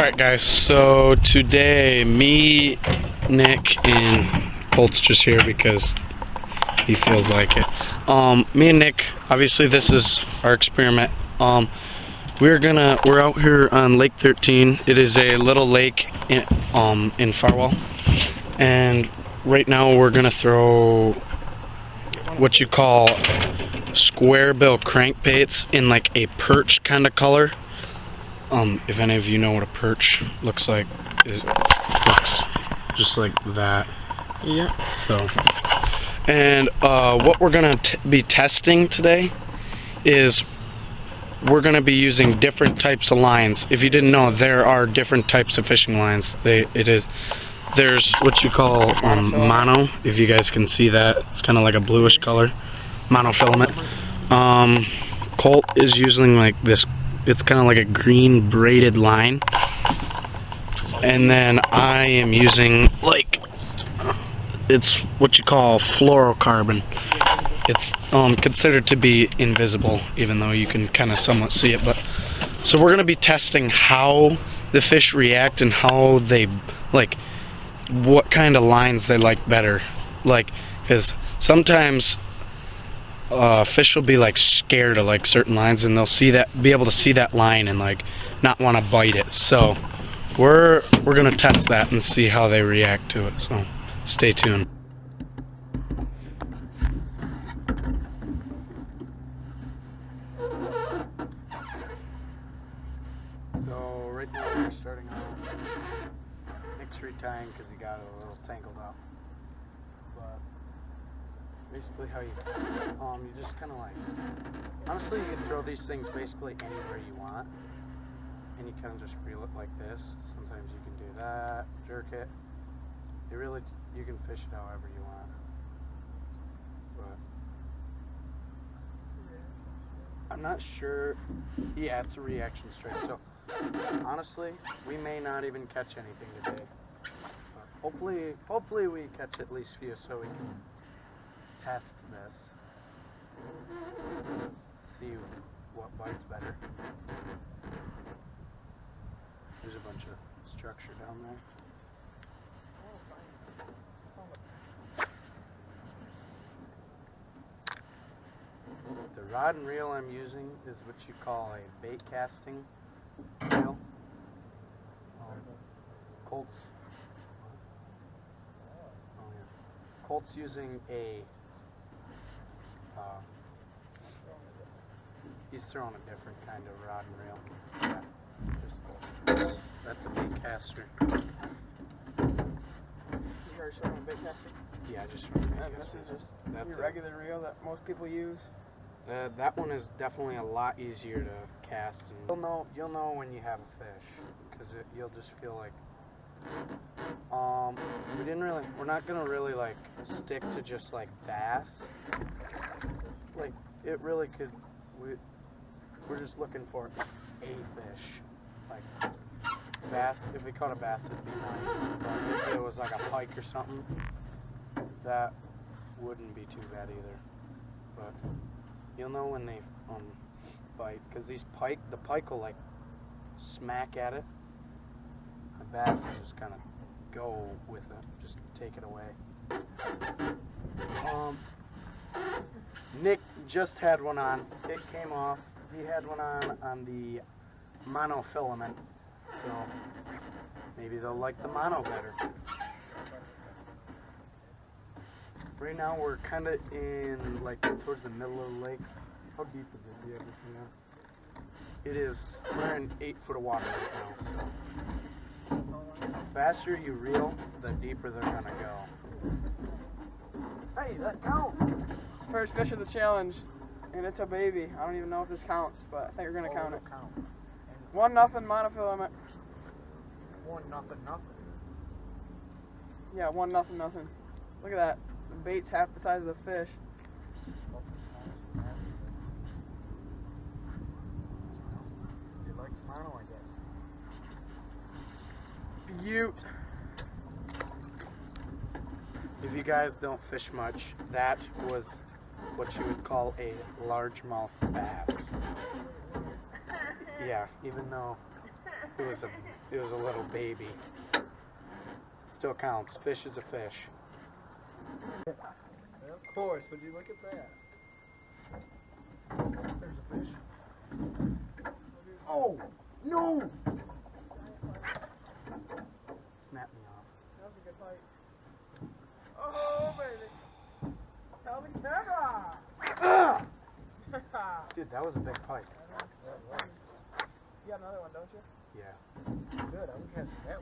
Alright guys, so today me, Nick, and Colt's just here because he feels like it. Me and Nick, obviously this is our experiment. We're out here on Lake 13. It is a little lake in Farwell. And right now we're gonna throw what you call square bill crankbaits in like a perch kind of color. If any of you know what a perch looks like, it looks just like that. Yeah. So, and what we're gonna be testing today is we're gonna be using different types of lines. If you didn't know, there are different types of fishing lines. There's what you call mono. If you guys can see that, it's kind of like a bluish color, monofilament. Colt is using like this. It's kind of like a green braided line, and then I am using like it's what you call fluorocarbon. It's considered to be invisible, even though you can kind of somewhat see it. But so we're gonna be testing how the fish react and how they like what kind of lines they like better. Like, because sometimes fish will be like scared of like certain lines, and they'll be able to see that line and like not want to bite it. So we're gonna test that and see how they react to it. So stay tuned. So right now we're starting out. Nick's retying because he got a little tangled up. But basically how you just kind of like, honestly you can throw these things basically anywhere you want, and you kind of just reel it like this. Sometimes you can do that, jerk it. You can fish it however you want. But I'm not sure. Yeah, it's a reaction strike. So honestly, we may not even catch anything today. But hopefully we catch at least a few so we can test this. See what bites better. There's a bunch of structure down there. The rod and reel I'm using is what you call a bait casting reel. Colt's using a he's throwing a different kind of rod and reel. That's a bait caster. You are showing a bait caster? Yeah, just showing a bait caster. This is just your regular reel that most people use? That one is definitely a lot easier to cast. And you'll know when you have a fish, because you'll just feel like we're not gonna really like stick to just like bass. Like it really could. We're just looking for a fish. Like bass. If we caught a bass, it'd be nice. But if it was like a pike or something, that wouldn't be too bad either. But you'll know when they bite, because the pike will like smack at it. The bass will just kind of go with it, just take it away. Nick just had one on. It came off. He had one on the monofilament, so maybe they'll like the mono better. Right now we're kind of in like towards the middle of the lake. How deep is it? Do you ever see that? It is. We're in 8 foot of water right now. So the faster you reel, the deeper they're gonna go. Hey, that counts. First fish of the challenge, and it's a baby. I don't even know if this counts, but I think we're gonna count it. 1-0 monofilament. 1-0. Yeah, 1-0. Look at that. The bait's half the size of the fish. He likes mono, I guess. Beaut. If you guys don't fish much, that was what you would call a largemouth bass. Yeah, even though it was a little baby. It still counts. Fish is a fish. Of course, would you look at that? There's a fish. Oh, no! Snap me off. That was a good fight. Oh, baby. Tell the camera! Dude, that was a big pike. You got another one, don't you? Yeah. Good, I'm catching that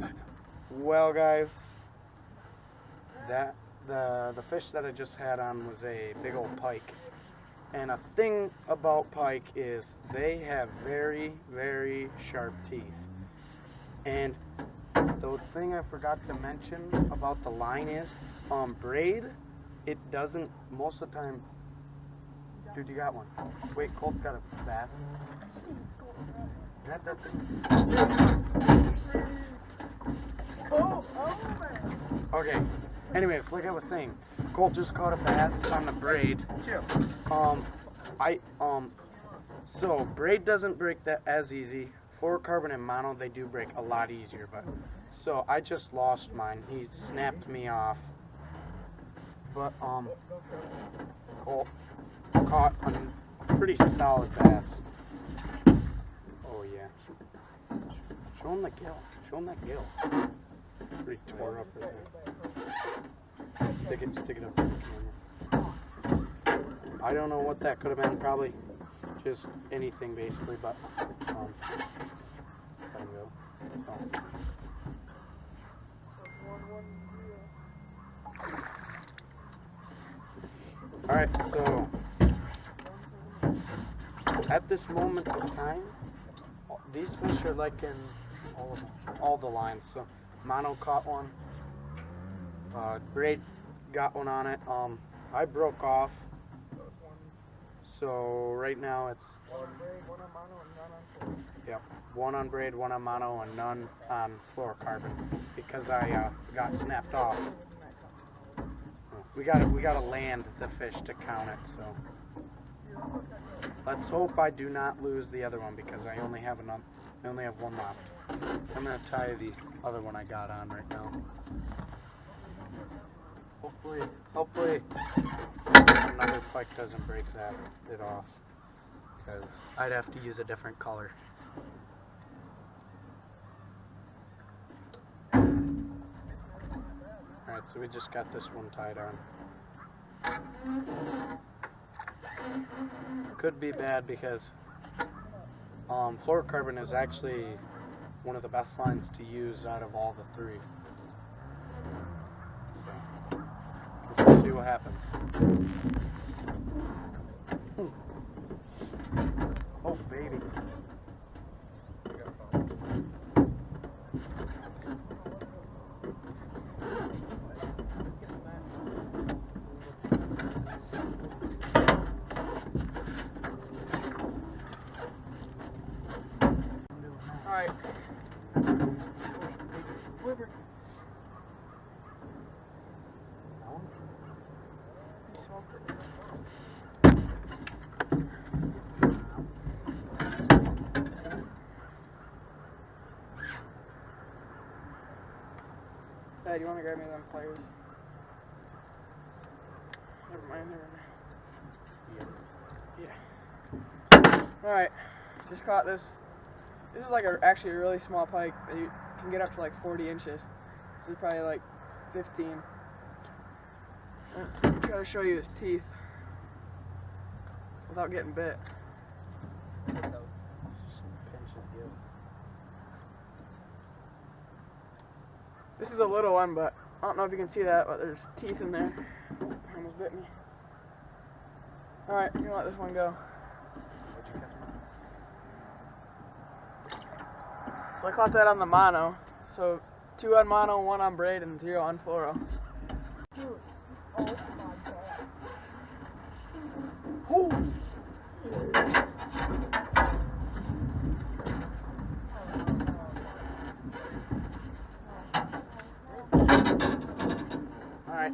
way. Well, guys, the fish that I just had on was a big old pike. And a thing about pike is they have very, very sharp teeth. And the thing I forgot to mention about the line is, braid, it doesn't, most of the time, dude, you got one. Wait, Colt's got a bass. Got that thing? Oh, man. Okay, anyways, like I was saying, Colt just caught a bass on the braid. So braid doesn't break that as easy. Fluorocarbon and mono, they do break a lot easier, but so I just lost mine. He snapped me off. But Colt caught a pretty solid bass. Oh yeah. Show him the gill. Show him that gill. Pretty tore up right there. Stick it up in the camera. I don't know what that could have been. Probably just anything basically, but let him go. Alright, so at this moment of time, these fish are like in all the lines. So mono caught one, braid got one on it. I broke off, so right now it's yep, one on braid, one on mono, and none on fluorocarbon because I got snapped off. We gotta land the fish to count it. So let's hope I do not lose the other one because I only have one left. I'm gonna tie the other one I got on right now. Hopefully another pike doesn't break it off because I'd have to use a different color. Alright, so we just got this one tied on. Could be bad because fluorocarbon is actually one of the best lines to use out of all the three. So, let's see what happens. Oh, baby. Alright. He smoked it. Dad, you want to grab me them pliers? Never mind. Yeah. Alright. Just caught this. This is like actually a really small pike that you can get up to like 40 inches. This is probably like 15. I'm trying to show you his teeth without getting bit. This is a little one, but I don't know if you can see that, but there's teeth in there. Oh, he almost bit me. Alright, I'm gonna let this one go. So I caught that on the mono. So 2 on mono, 1 on braid, and 0 on fluoro. Oh. Alright,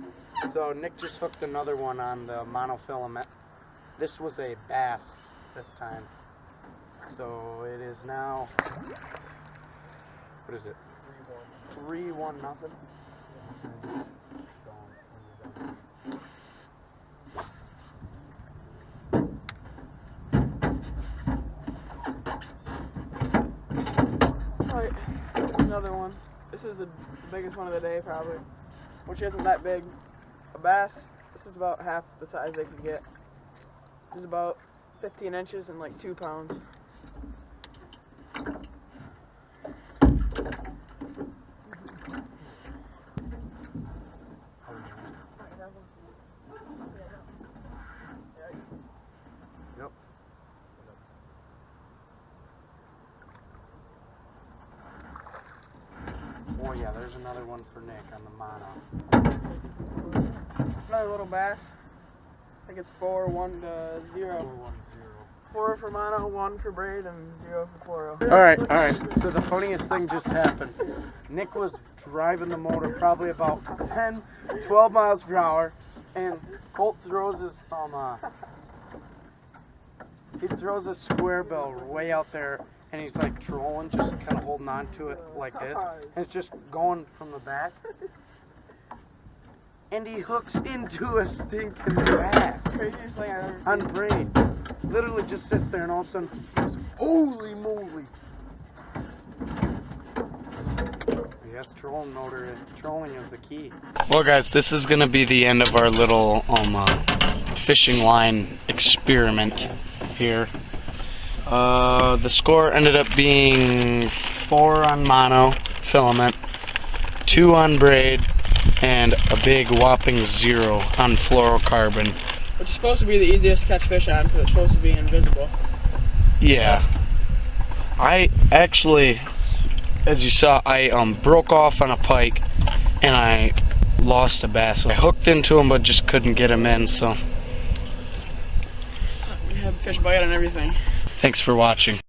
so Nick just hooked another one on the monofilament. This was a bass this time. So it is now, what is it? 3-1 nothing. Alright, another one. This is the biggest one of the day probably, which isn't that big. A bass, this is about half the size they can get. This is about 15 inches and like 2 pounds. Yep. Oh yeah, there's another one for Nick on the mono. Another little bass. I think it's 4, 1 to 0. 4 for mono, 1 for braid, and 0 for fluoro. Alright, so the funniest thing just happened. Nick was driving the motor probably about 10, 12 miles per hour, and Colt throws his he throws a square bill way out there, and he's like trolling, just kind of holding on to it like this, and it's just going from the back. And he hooks into a stinking bass Craziest thing I've ever seen. on braid. Literally just sits there, and all of a sudden, he goes, holy moly! Yes, trolling is the key. Well, guys, this is gonna be the end of our little fishing line experiment here. The score ended up being 4 on mono filament, 2 on braid, and a big whopping 0 on fluorocarbon. Which is supposed to be the easiest to catch fish on because it's supposed to be invisible. Yeah. I actually, as you saw, I broke off on a pike and I lost a bass. I hooked into him but just couldn't get him in, so. We had fish bite and everything. Thanks for watching.